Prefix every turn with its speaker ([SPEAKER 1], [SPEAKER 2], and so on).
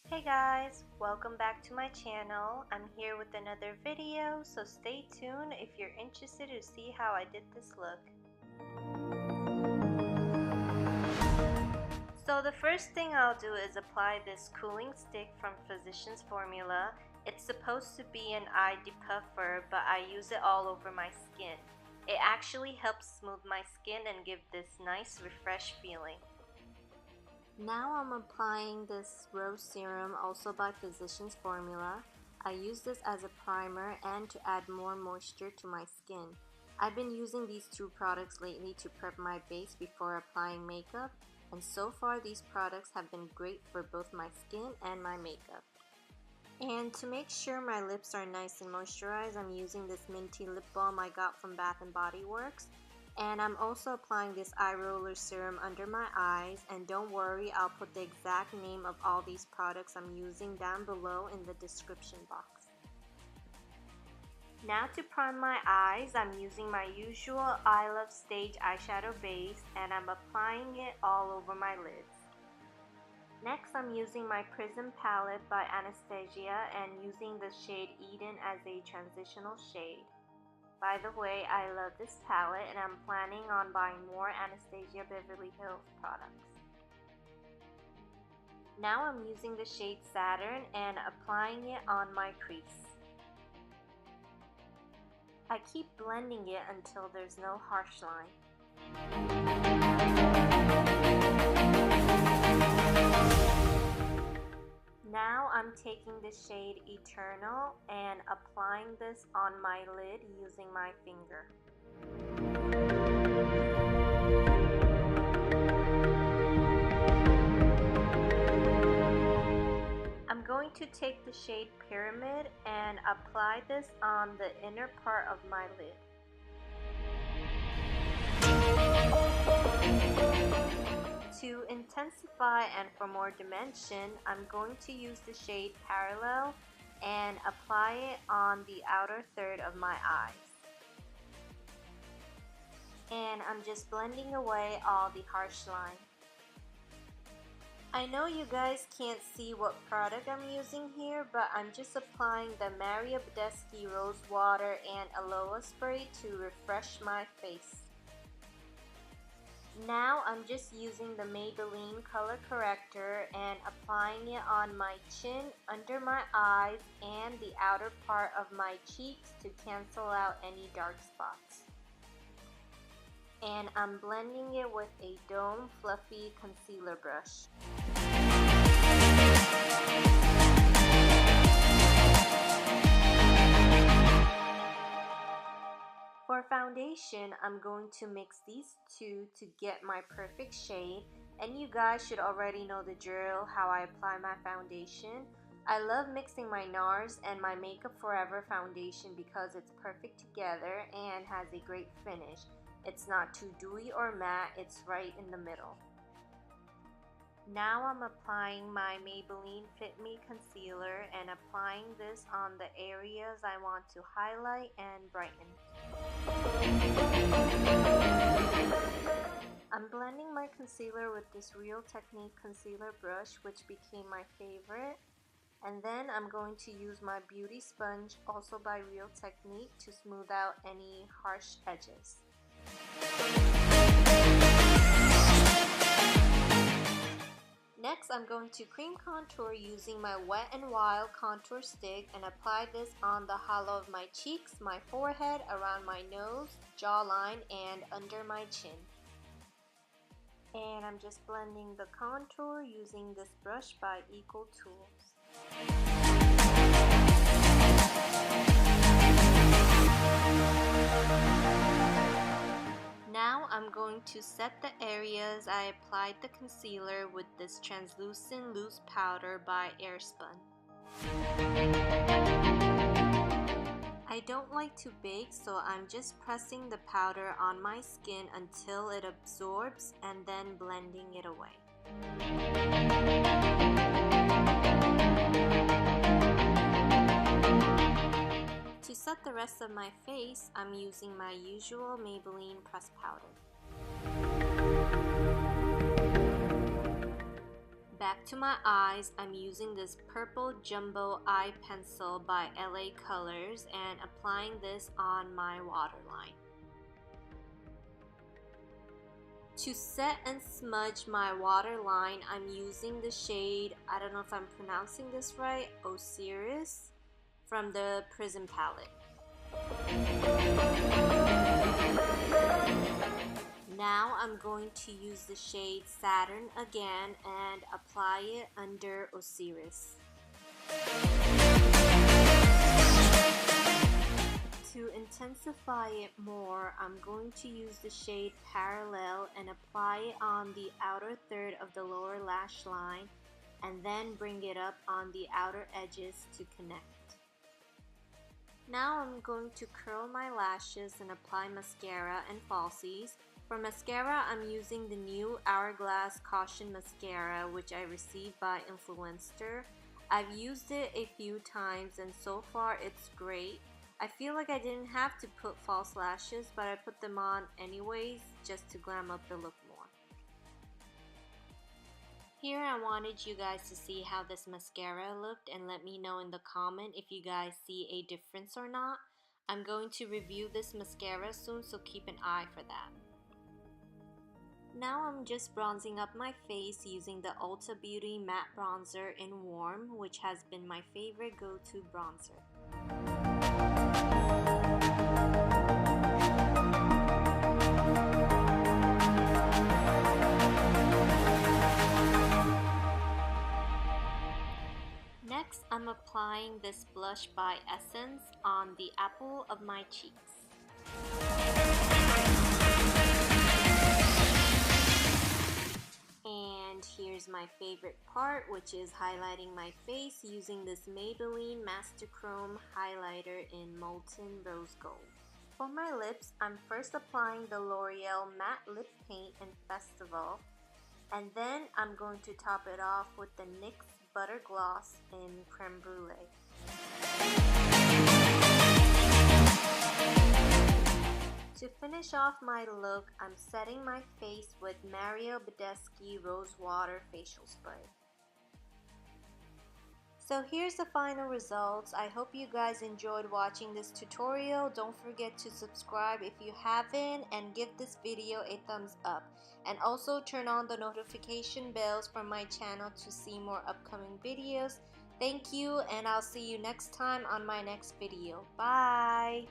[SPEAKER 1] Hey guys, welcome back to my channel. I'm here with another video, so stay tuned if you're interested to see how I did this look. So the first thing I'll do is apply this cooling stick from Physicians Formula. It's supposed to be an eye depuffer, but I use it all over my skin. It actually helps smooth my skin and give this nice refresh feeling. Now I'm applying this rose serum, also by Physicians Formula. I use this as a primer and to add more moisture to my skin. I've been using these two products lately to prep my base before applying makeup, and so far these products have been great for both my skin and my makeup. And to make sure my lips are nice and moisturized, I'm using this minty lip balm I got from Bath & Body Works. And I'm also applying this eye roller serum under my eyes, and don't worry, I'll put the exact name of all these products I'm using down below in the description box. Now to prime my eyes, I'm using my usual I Love Stage eyeshadow base and I'm applying it all over my lids. Next, I'm using my Prism palette by Anastasia and using the shade Eden as a transitional shade. By the way, I love this palette and I'm planning on buying more Anastasia Beverly Hills products. Now I'm using the shade Saturn and applying it on my crease. I keep blending it until there's no harsh line. Now I'm taking the shade Eternal and applying this on my lid using my finger. I'm going to take the shade Pyramid and apply this on the inner part of my lid. To intensify and for more dimension, I'm going to use the shade Parallel and apply it on the outer third of my eyes. And I'm just blending away all the harsh line. I know you guys can't see what product I'm using here, but I'm just applying the Mario Badescu Rose Water and Aloe Spray to refresh my face. Now I'm just using the Maybelline color corrector and applying it on my chin, under my eyes, and the outer part of my cheeks to cancel out any dark spots. And I'm blending it with a Dome Fluffy Concealer brush. For foundation, I'm going to mix these two to get my perfect shade, and you guys should already know the drill how I apply my foundation. I love mixing my NARS and my Makeup Forever foundation because it's perfect together and has a great finish. It's not too dewy or matte, it's right in the middle. Now I'm applying my Maybelline Fit Me Concealer and applying this on the areas I want to highlight and brighten. I'm blending my concealer with this Real Technique concealer brush, which became my favorite. And then I'm going to use my beauty sponge, also by Real Technique, to smooth out any harsh edges. Next, I'm going to cream contour using my Wet n Wild contour stick and apply this on the hollow of my cheeks, my forehead, around my nose, jawline, and under my chin. And I'm just blending the contour using this brush by Equal Tools. Now I'm going to set the areas I applied the concealer with this translucent loose powder by Airspun. I don't like to bake, so I'm just pressing the powder on my skin until it absorbs and then blending it away. To set the rest of my face, I'm using my usual Maybelline pressed powder. Back to my eyes, I'm using this purple jumbo eye pencil by L.A Colors and applying this on my waterline. To set and smudge my waterline, I'm using the shade, I don't know if I'm pronouncing this right, Osiris from the Prism palette. Now I'm going to use the shade Saturn again and apply it under Osiris. To intensify it more, I'm going to use the shade Parallel and apply it on the outer third of the lower lash line and then bring it up on the outer edges to connect. Now I'm going to curl my lashes and apply mascara and falsies. For mascara, I'm using the new Hourglass Caution Mascara, which I received by Influencer. I've used it a few times and so far it's great. I feel like I didn't have to put false lashes, but I put them on anyways just to glam up the look more. Here I wanted you guys to see how this mascara looked and let me know in the comment if you guys see a difference or not. I'm going to review this mascara soon, so keep an eye for that. Now I'm just bronzing up my face using the Ulta Beauty Matte Bronzer in Warm, which has been my favorite go-to bronzer. Next, I'm applying this blush by Essence on the apple of my cheeks. And here's my favorite part, which is highlighting my face using this Maybelline Master Chrome highlighter in Molten Rose Gold. For my lips, I'm first applying the L'Oreal Matte Lip Paint in Festival, and then I'm going to top it off with the NYX Butter Gloss in Creme Brulee. To finish off my look, I'm setting my face with Mario Badescu Rose Water Facial Spray. So here's the final results. I hope you guys enjoyed watching this tutorial. Don't forget to subscribe if you haven't and give this video a thumbs up. And also turn on the notification bells from my channel to see more upcoming videos. Thank you, and I'll see you next time on my next video. Bye!